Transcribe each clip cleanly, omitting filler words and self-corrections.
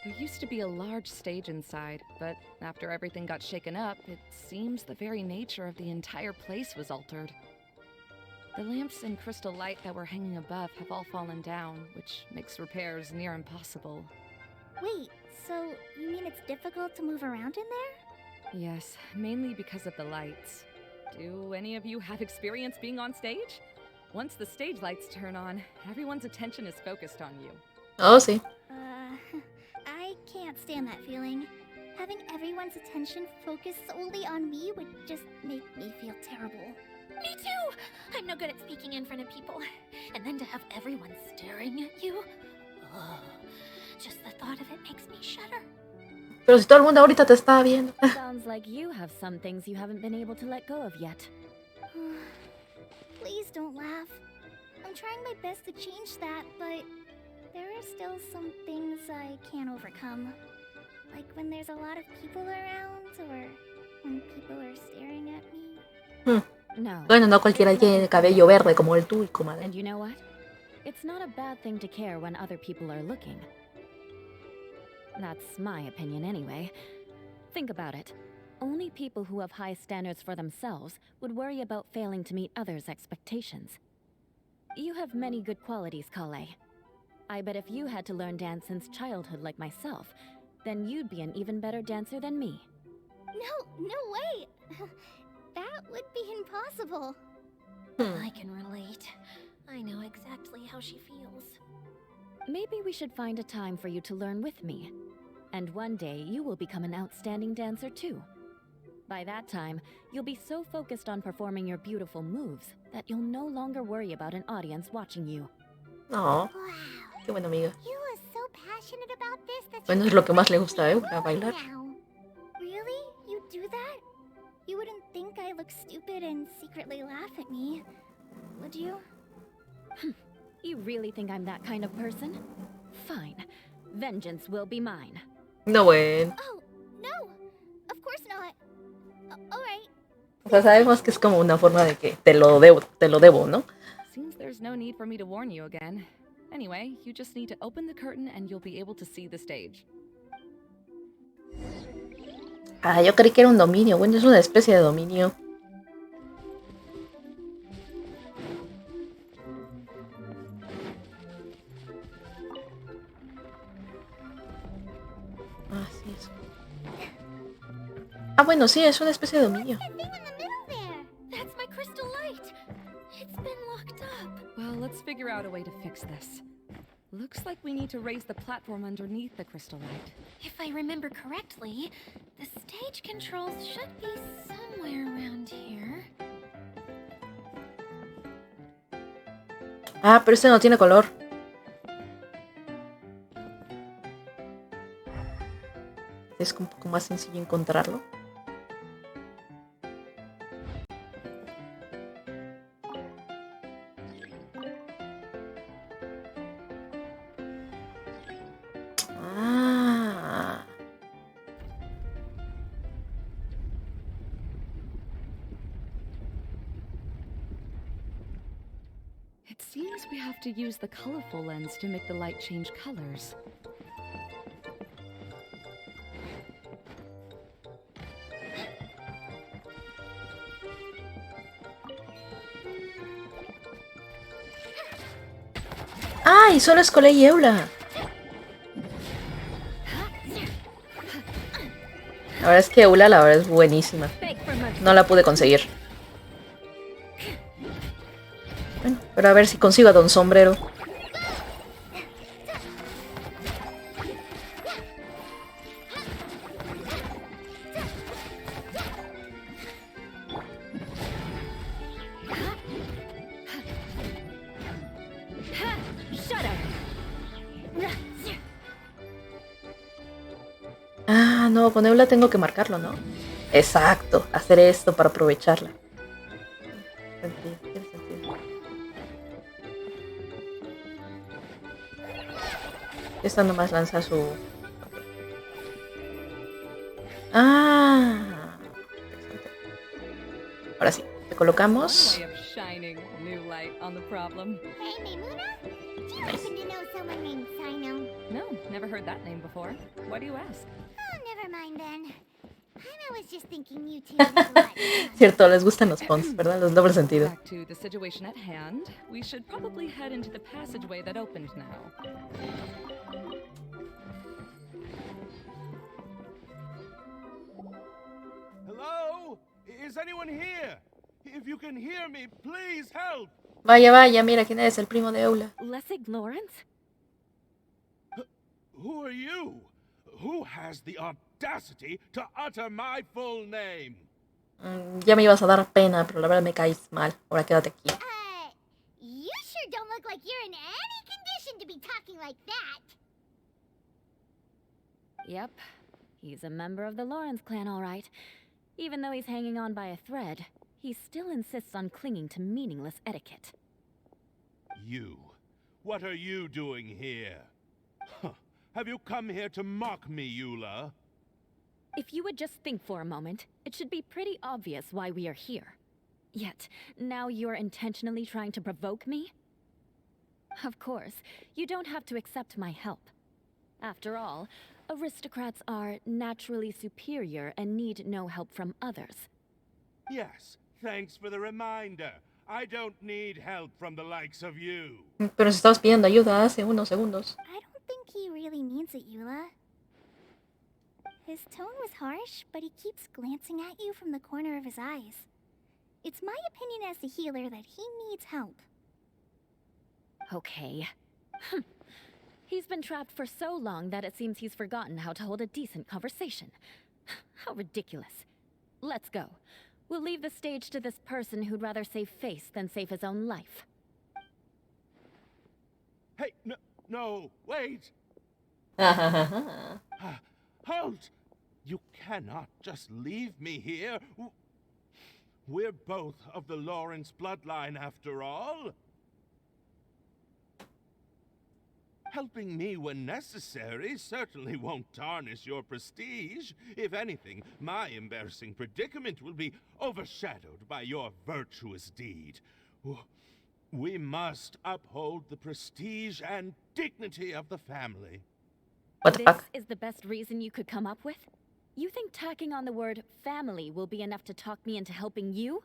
There used to be a large stage inside, but after everything got shaken up, it seems the very nature of the entire place was altered. The lamps and crystal light that were hanging above have all fallen down, which makes repairs near impossible. Wait, so you mean it's difficult to move around in there? Yes, mainly because of the lights. Do any of you have experience being on stage? Once the stage lights turn on, everyone's attention is focused on you. Oh, sí. I can't stand that feeling. Having everyone's attention focused solely on me would just make me feel terrible. Me too! I'm no good at speaking in front of people. And then to have everyone staring at you. Oh, just the thought of it makes me shudder. Pero si todo el mundo ahorita te está viendo. Sounds like you have some things you haven't been able to let go of yet. Please don't laugh. I'm trying my best to change that, but there are still some things I can't overcome. Like when there's a lot of people around, or when people are staring at me. No. Bueno, no cualquiera tiene cabello verde como el tuyo, comadre. And you know what? It's not a bad thing to care when other people are looking. That's my opinion anyway. Think about it. Only people who have high standards for themselves would worry about failing to meet others' expectations. You have many good qualities, Kale. I bet if you had to learn dance since childhood like myself, then you'd be an even better dancer than me. No way! That would be impossible. I can relate. I know exactly how she feels. Maybe we should find a time for you to learn with me. And one day, you will become an outstanding dancer too. By that time, you'll be so focused on performing your beautiful moves that you'll no longer worry about an audience watching you. No, Wow. qué buena amiga. You are so passionate about this that Bueno, es lo que más le gusta a Eula, bailar. Really? You do that? You wouldn't think I look stupid and secretly laugh at me, would you? You really think I'm that kind of person? Fine. Vengeance will be mine. No, bueno. Oh, no! Of course not. Alright. O sea, sabemos que es como una forma de que te lo debo, ¿no? Seems there's no need for me to warn you again. Anyway, you just need to open the curtain and you'll be able to see the stage. Ah, yo creí que era un dominio. Bueno, es una especie de dominio. Ah, sí, eso. Ah, bueno, sí, es una especie de dominio. That's my crystal light. It's been locked up. Well, let's figure out a way to fix this. Looks like we need to raise the platform underneath the crystal light. If I remember correctly, the stage controls should be somewhere around here. Ah, pero este no tiene color. Es un poco más sencillo encontrarlo. Ah. It seems we have to use the colorful lens to make the light change colors. ¡Ay! Solo es Cole y Eula. La verdad es que Eula, la verdad es buenísima. No la pude conseguir. Bueno, pero a ver si consigo a Don Sombrero. Ah, no, con Eula tengo que marcarlo, ¿no? Exacto, hacer esto para aprovecharla. Tiene sentido. Esta nomás lanza su... Ah. Ahora sí, le colocamos. Hey, Maimuna? Do you happen to know someone named Sino? No, never heard that name before. Why do you ask? Oh, never mind then. I was just thinking you two did a lot. Cierto, les gustan los puns, ¿verdad? Los dobles sentido. Back to the situation at hand. We should probably head into the passageway that opened now. Hello? Is anyone here? If you can hear me, please help! Vaya, vaya, mira quién es el primo de Eula. Lessig Lawrence? Who are you? Who has the audacity to utter my full name? Ya me ibas a dar pena, pero la verdad me caes mal. Ahora quédate aquí. You sure don't look like you're in any condition to be talking like that. Yep. He's a member of the Lawrence clan, all right. Even though he's hanging on by a thread, he still insists on clinging to meaningless etiquette. You. What are you doing here? Huh. Have you come here to mock me, Eula? If you would just think for a moment, it should be pretty obvious why we are here. Yet, now you're intentionally trying to provoke me? Of course, you don't have to accept my help. After all, aristocrats are naturally superior and need no help from others. Yes, thanks for the reminder. I don't need help from the likes of you. Pero si estabas pidiendo ayuda hace unos segundos. I don't think he really means it, Eula. His tone was harsh, but he keeps glancing at you from the corner of his eyes. It's my opinion as the healer that he needs help. Okay. He's been trapped for so long that it seems he's forgotten how to hold a decent conversation. How ridiculous. Let's go. We'll leave the stage to this person who'd rather save face than save his own life. Hey, no, wait! Halt! You cannot just leave me here. We're both of the Lawrence bloodline after all. Helping me when necessary certainly won't tarnish your prestige. If anything, my embarrassing predicament will be overshadowed by your virtuous deed. We must uphold the prestige and dignity of the family. What the fuck? This is the best reason you could come up with? You think tacking on the word family will be enough to talk me into helping you?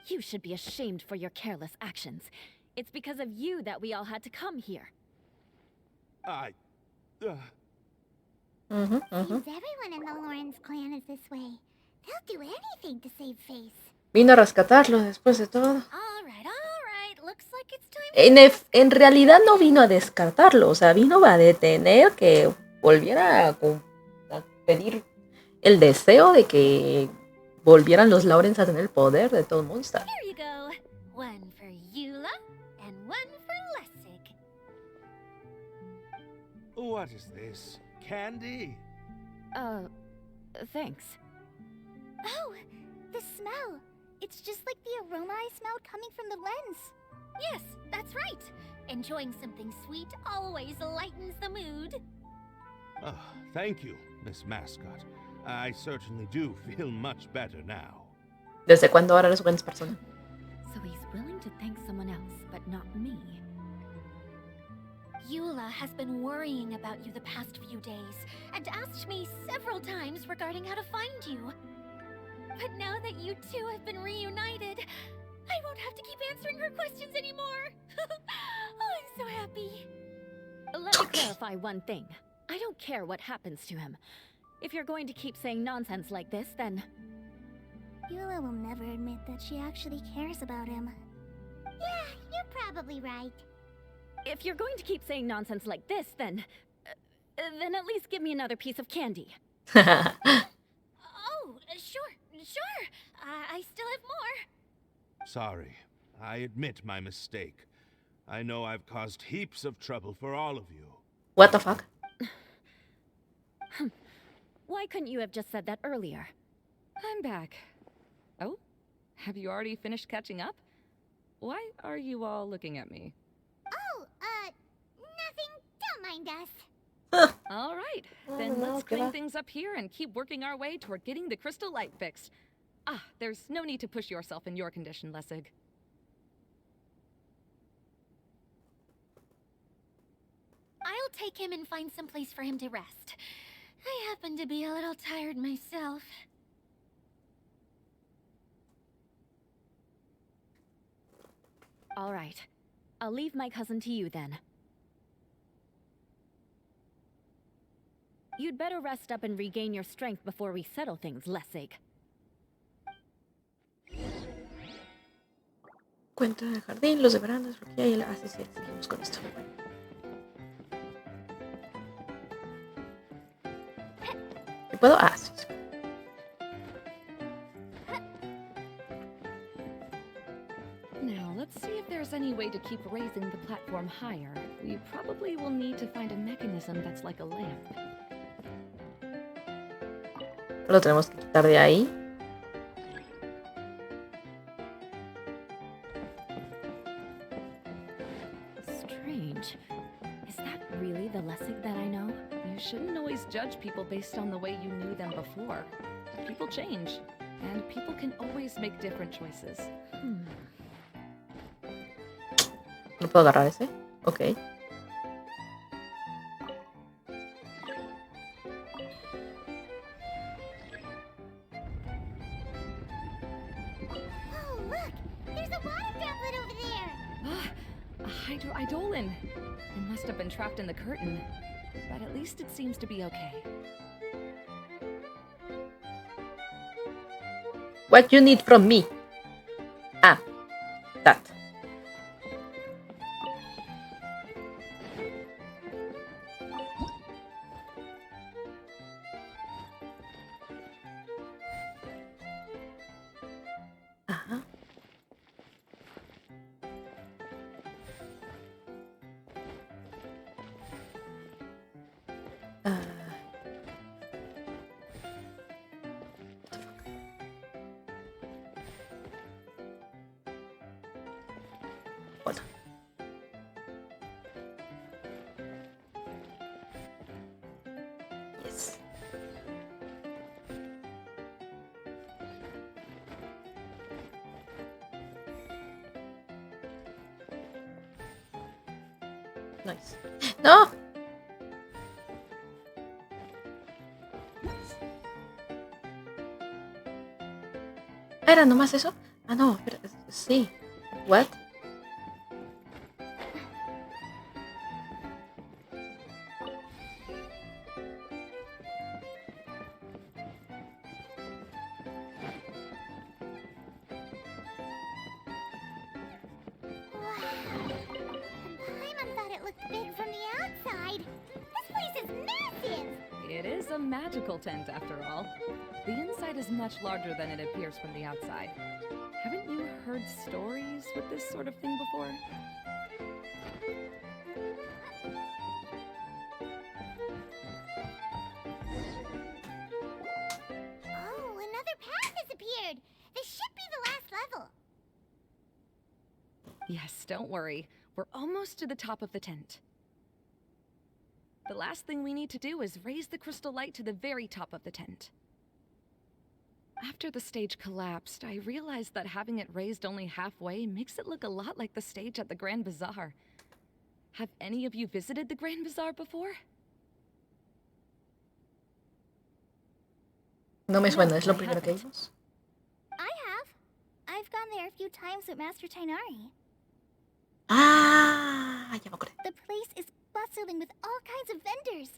You should be ashamed for your careless actions. It's because of you that we all had to come here. Seems everyone in the Lawrence clan is this way. They'll do anything to save face. Vino a rescatarlo después de todo. All right. Looks like it's time. En realidad no vino a descartarlo, o sea, vino a detener que volviera a pedir el deseo de que volvieran los Lawrence a tener el poder de todo Mondstadt. Here you go. One for Eula and one for Lessig. What is this? Candy? Thanks. Oh, the smell. It's just like the aroma I smelled coming from the lens. Yes, that's right. Enjoying something sweet always lightens the mood. Oh, thank you, Miss Mascot. I certainly do feel much better now. ¿Desde cuándo ahora eres buena persona? So he's willing to thank someone else, but not me. Eula has been worrying about you the past few days and asked me several times regarding how to find you. But now that you two have been reunited, I won't have to keep answering her questions anymore. Oh, I'm so happy. Let me clarify one thing. I don't care what happens to him. If you're going to keep saying nonsense like this, then... Eula will never admit that she actually cares about him. Yeah, you're probably right. If you're going to keep saying nonsense like this, then at least give me another piece of candy. Oh, sure. I still have more. Sorry, I admit my mistake. I know I've caused heaps of trouble for all of you. What the fuck? Why couldn't you have just said that earlier? I'm back. Oh? Have you already finished catching up? Why are you all looking at me? Oh, nothing. Don't mind us. All right, then let's clean things up here and keep working our way toward getting the crystal light fixed. Ah, there's no need to push yourself in your condition, Lessig. I'll take him and find some place for him to rest. I happen to be a little tired myself. All right. I'll leave my cousin to you then. You'd better rest up and regain your strength before we settle things, Lessig. Cuenta del jardín, los de verano, porque hay ah, sí, seguimos con esto. ¿Qué puedo? Ah, sí. Now, let's see if there's any way to keep raising the platform higher. We probably will need to find a mechanism that's like a lamp. Lo tenemos que quitar de ahí. Strange. Is that really the Lessig that I know? You shouldn't always judge people based on the way you knew them before. People change, and people can always make different choices. ¿No puedo agarrar ese? Ok. Oh, look! There's a water droplet over there! Ah, a hydroidolin. It must have been trapped in the curtain. But at least it seems to be okay. What you need from me? Ah, that. Ajá. Hola. Yes. Nice. No. ¿Era nomás eso? Ah, no, espera, sí. What? Paimon thought it looked big from the outside. This place is massive! It is a magical tent, after all. The inside is much larger than it appears from the outside. Haven't you heard stories with this sort of thing before? Oh, another path has appeared! This should be the last level. Yes, don't worry. We're almost to the top of the tent. The last thing we need to do is raise the crystal light to the very top of the tent. After the stage collapsed, I realized that having it raised only halfway makes it look a lot like the stage at the Grand Bazaar. Have any of you visited the Grand Bazaar before? No me suena, No, es lo I primero que haven't. vimos. I have. I've gone there a few times with Master Tainari. Ah, ya me acordé. The place is bustling with all kinds of vendors.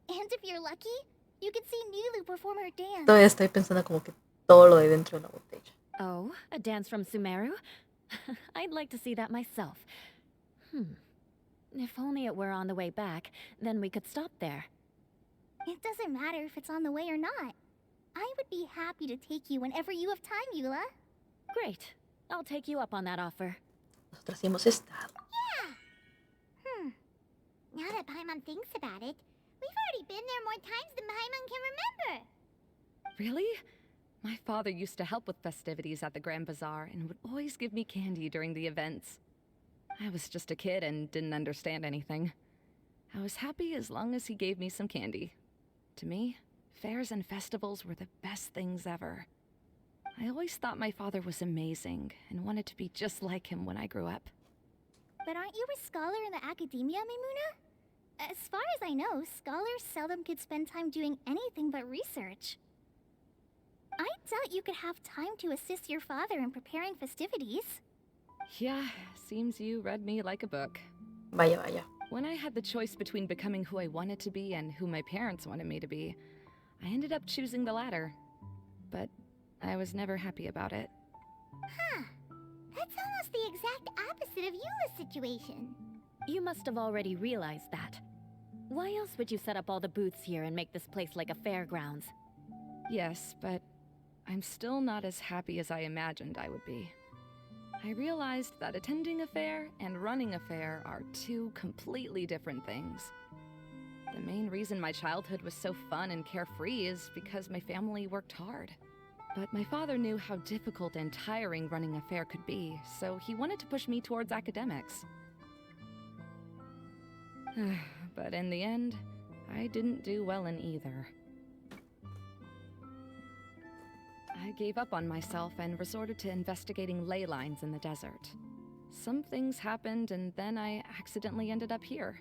And if you're lucky, you can see Nulu perform her dance. Todavía estoy pensando como que todo lo de dentro de la botella. Oh, a dance from Sumeru? I'd like to see that myself. If only it were on the way back, then we could stop there. It doesn't matter if it's on the way or not. I would be happy to take you whenever you have time, Eula. Great. I'll take you up on that offer. Nosotras sí hemos estado. Now that Paimon thinks about it, we've already been there more times than Paimon can remember. Really? My father used to help with festivities at the Grand Bazaar and would always give me candy during the events. I was just a kid and didn't understand anything. I was happy as long as he gave me some candy. To me, fairs and festivals were the best things ever. I always thought my father was amazing and wanted to be just like him when I grew up. But aren't you a scholar in the academia, Mimuna? As far as I know, scholars seldom could spend time doing anything but research. I doubt you could have time to assist your father in preparing festivities. Yeah, seems you read me like a book. Vaya, vaya. When I had the choice between becoming who I wanted to be and who my parents wanted me to be, I ended up choosing the latter. But I was never happy about it. Huh. That's almost the exact opposite of Eula's situation. You must have already realized that. Why else would you set up all the booths here and make this place like a fairgrounds? Yes, but I'm still not as happy as I imagined I would be. I realized that attending a fair and running a fair are two completely different things. The main reason my childhood was so fun and carefree is because my family worked hard. But my father knew how difficult and tiring running a fair could be, so he wanted to push me towards academics. But in the end, I didn't do well in either. I gave up on myself and resorted to investigating ley lines in the desert. Some things happened and then I accidentally ended up here.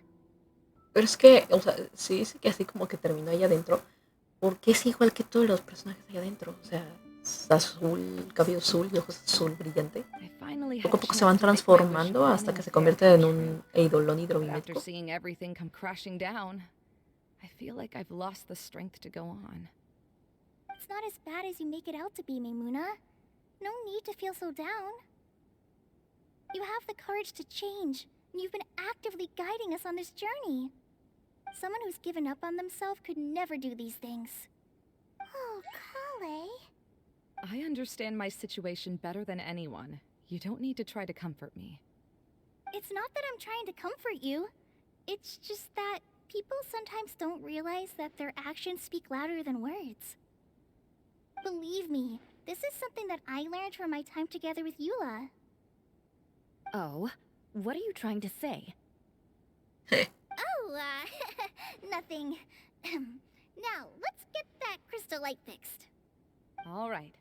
Pero es que, o sea, sí dice que así como que terminó allá adentro. ¿Por qué es igual que todos los personajes allá adentro? O sea, es azul, cabello azul y ojos azul brillante. Poco a poco se van transformando hasta que se convierte en un eidolon After hidromimético. seeing everything come crashing down, I feel like I've lost the strength to go on. It's not as bad as you make it out to be, Maimuna. No need to feel so down. You have the courage to change, and you've been actively guiding us on this journey. Someone who's given up on themselves could never do these things. Oh, Kale. I understand my situation better than anyone. You don't need to try to comfort me. It's not that I'm trying to comfort you. It's just that people sometimes don't realize that their actions speak louder than words. Believe me, this is something that I learned from my time together with Eula. Oh, what are you trying to say? Oh, nothing. Now, let's get that crystal light fixed. All right.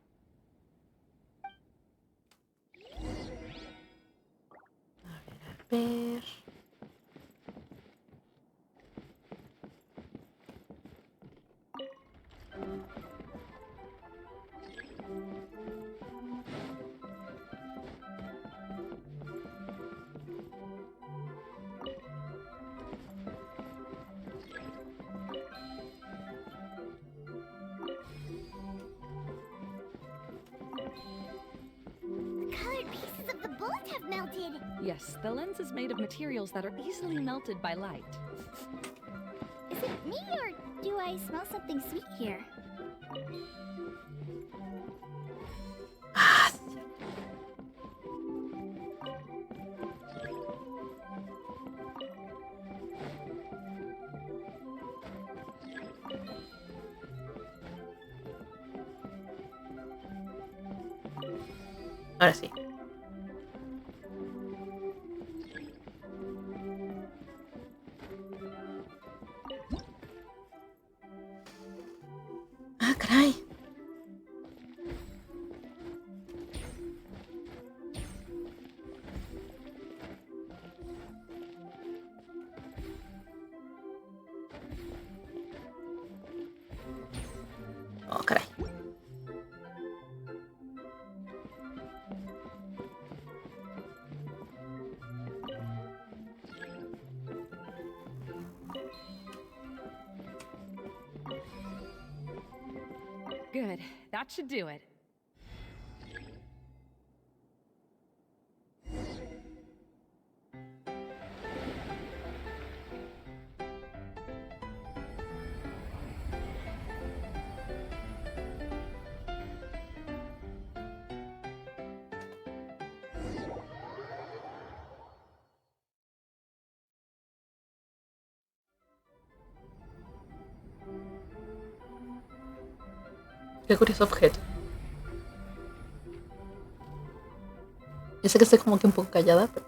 A ver. The colored pieces of the bullet have melted. Yes, the lens is made of materials that are easily melted by light. Is it me, or do I smell something sweet here? Ah, ahora sí. Ah, caray. Oh, caray. Good. That should do it. Qué curioso objeto. Yo sé que estoy como que un poco callada, pero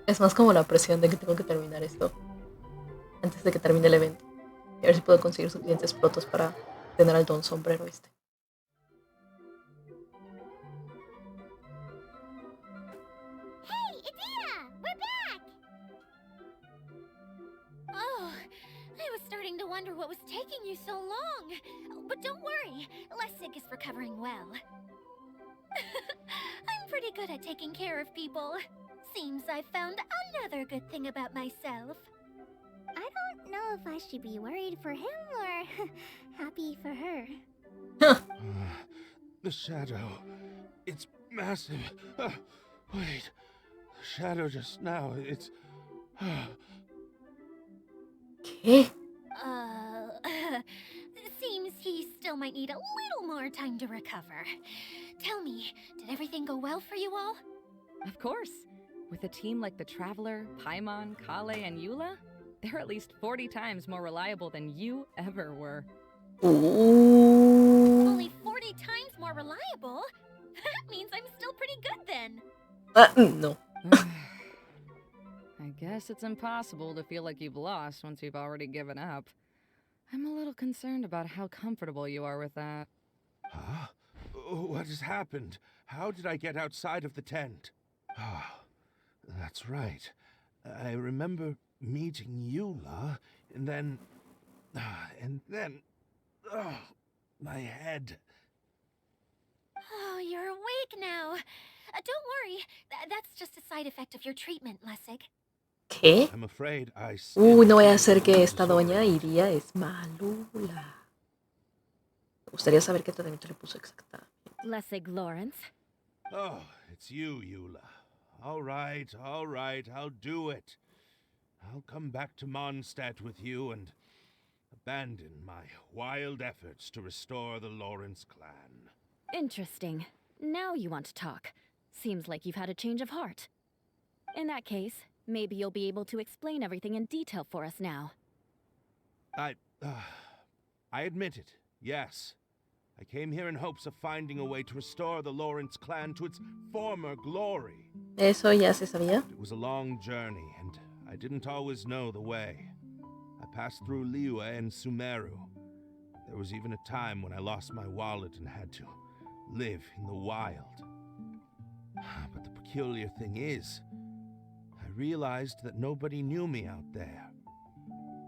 es más como la presión de que tengo que terminar esto antes de que termine el evento. Y a ver si puedo conseguir suficientes plotos para tener al don sombrero este. Hey, it's Ida! We're back! wonder what was taking you so long. But don't worry, Lessig is recovering well. I'm pretty good at taking care of people. Seems I found another good thing about myself. I don't know if I should be worried for him or happy for her. The shadow. It's massive. Wait. The shadow just now. It's... ¿Qué? Seems he still might need a little more time to recover. Tell me, did everything go well for you all? Of course. With a team like the Traveler, Paimon, Kale, and Eula, they're at least 40 times more reliable than you ever were. Only 40 times more reliable? That means I'm still pretty good then. No. I guess it's impossible to feel like you've lost once you've already given up. I'm a little concerned about how comfortable you are with that. Huh? What has happened? How did I get outside of the tent? Ah, that's right. I remember meeting Eula, and then... my head. Oh, you're awake now. Don't worry, that's just a side effect of your treatment, Lessig. ¿Qué? I'm afraid I... No voy a hacer que esta doña Iria es malula. Me gustaría saber qué tratamiento le puso exactamente. Lessig Lawrence. Oh, it's you, Eula. All right, I'll do it. I'll come back to Mondstadt with you and abandon my wild efforts to restore the Lawrence clan. Interesting. Now you want to talk. Seems like you've had a change of heart. In that case, maybe you'll be able to explain everything in detail for us now. I admit it, yes. I came here in hopes of finding a way to restore the Lawrence clan to its former glory. Eso ya se sabía. It was a long journey, and I didn't always know the way. I passed through Liyue and Sumeru. There was even a time when I lost my wallet and had to live in the wild. But the peculiar thing is, I realized that nobody knew me out there.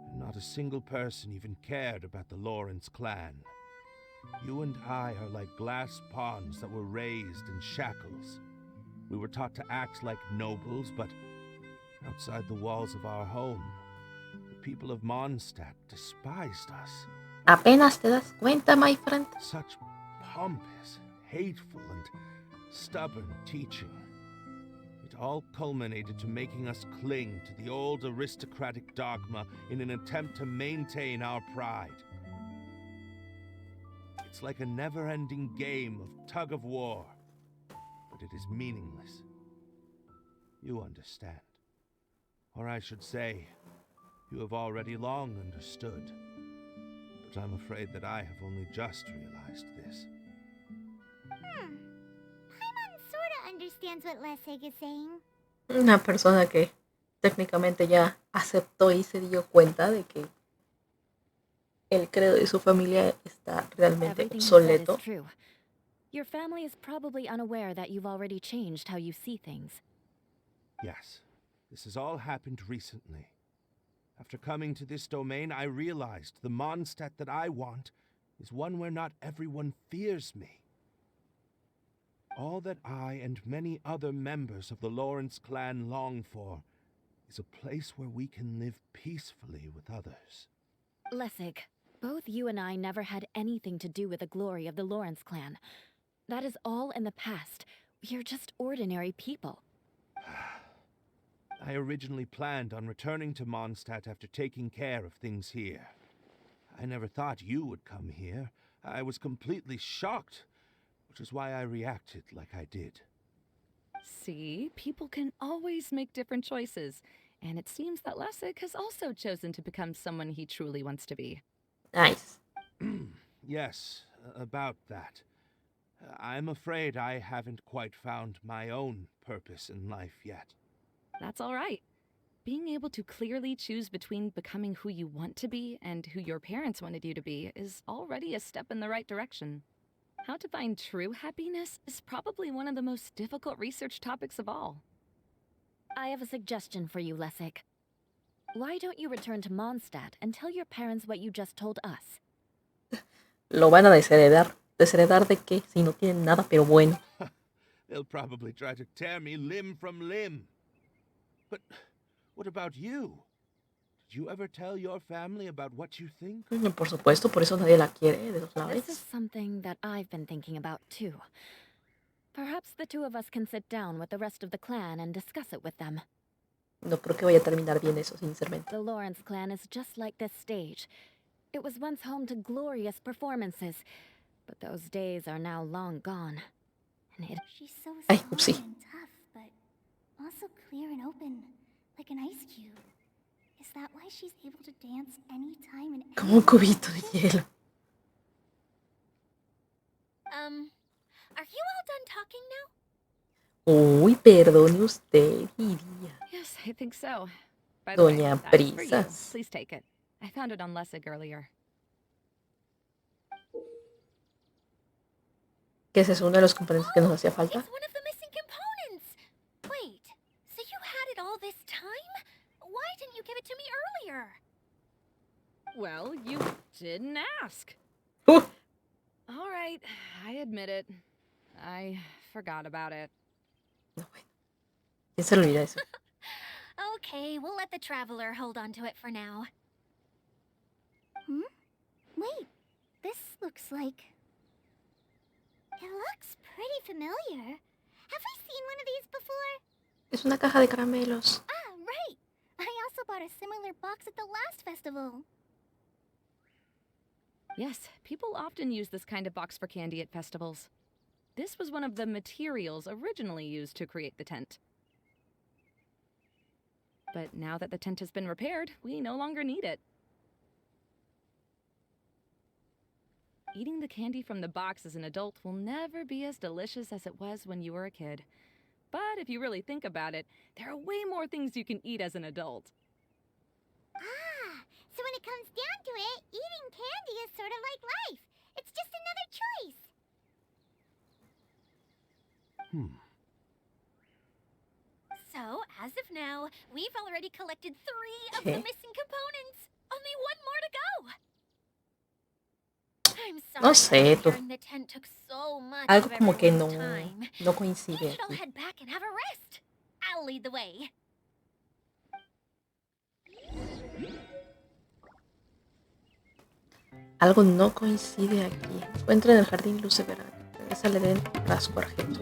And not a single person even cared about the Lawrence clan. You and I are like glass pawns that were raised in shackles. We were taught to act like nobles, but outside the walls of our home, the people of Mondstadt despised us. Apenas te das cuenta, my friend. Such pompous, hateful, and stubborn teaching. It all culminated to making us cling to the old aristocratic dogma in an attempt to maintain our pride. It's like a never-ending game of tug-of-war, but it is meaningless. You understand. Or I should say, you have already long understood. But I'm afraid that I have only just realized this. Paimon sorta understands what Lessig is saying. Una persona que técnicamente ya aceptó y se dio cuenta de que el credo de su familia está realmente Everything you said obsoleto. is true. Your family is probably unaware that you've already changed how you see things. Yes, this has all happened recently. After coming to this domain, I realized the Mondstadt that I want is one where not everyone fears me. All that I and many other members of the Lawrence clan long for is a place where we can live peacefully with others. Lessig, both you and I never had anything to do with the glory of the Lawrence clan. That is all in the past. We are just ordinary people. I originally planned on returning to Mondstadt after taking care of things here. I never thought you would come here. I was completely shocked, which is why I reacted like I did. See, people can always make different choices, and it seems that Lessig has also chosen to become someone he truly wants to be. Nice. Yes, about that. I'm afraid I haven't quite found my own purpose in life yet. That's all right. Being able to clearly choose between becoming who you want to be and who your parents wanted you to be is already a step in the right direction. How to find true happiness is probably one of the most difficult research topics of all. I have a suggestion for you, Lessig. Why don't you return to Mondstadt and tell your parents what you just told us? Lo van a desheredar. ¿Desheredar de qué? Si no tienen nada, pero bueno. They'll probably try to tear me limb from limb. But what about you? Did you ever tell your family about what you think? Por supuesto, por eso nadie la quiere de los This is Laurens. something that I've been thinking about too. Perhaps the two of us can sit down with the rest of the clan and discuss it with them. No creo que vaya a terminar bien eso, sinceramente. The Lawrence clan is just like this stage. It was once home to glorious performances, but those days are now long gone. And it... She's so Ay, strong upsí. and tough, but also clear and open, like an ice cube. Is that why she's able to dance anytime and Como un cubito de hielo. Are you all done talking now? Uy, perdone usted, diría. Yes, I think so. By the way, Doña that's for you. Prisas. Please take it. I found it on Lessig earlier. Que ese es uno de los componentes que nos hacía falta. It's one of the missing components! Wait, so you had it all this time? Why didn't you give it to me earlier? Well, you didn't ask. Uh, All right, I admit it. I forgot about it. no, bueno. ¿Quién se le olvida eso? Okay, we'll let the traveler hold on to it for now. Wait, this looks like... It looks pretty familiar. Have we seen one of these before? Es una caja de caramelos. Ah, right! I also bought a similar box at the last festival. Yes, people often use this kind of box for candy at festivals. This was one of the materials originally used to create the tent. But now that the tent has been repaired, we no longer need it. Eating the candy from the box as an adult will never be as delicious as it was when you were a kid. But if you really think about it, there are way more things you can eat as an adult. Ah, so when it comes down to it, eating candy is sort of like life. It's just another choice. So, as of now, we've already collected 3 of Okay. the missing components. Only one more to go. I'm sorry No sé, that tú. repairing the tent took so much Algo of como que no, everyone's time. no We coincide should all aquí. head back and have a rest. I'll lead the way. Algo no coincide aquí. Encuentra en el jardín luz de verano. Regrésale del frasco argento.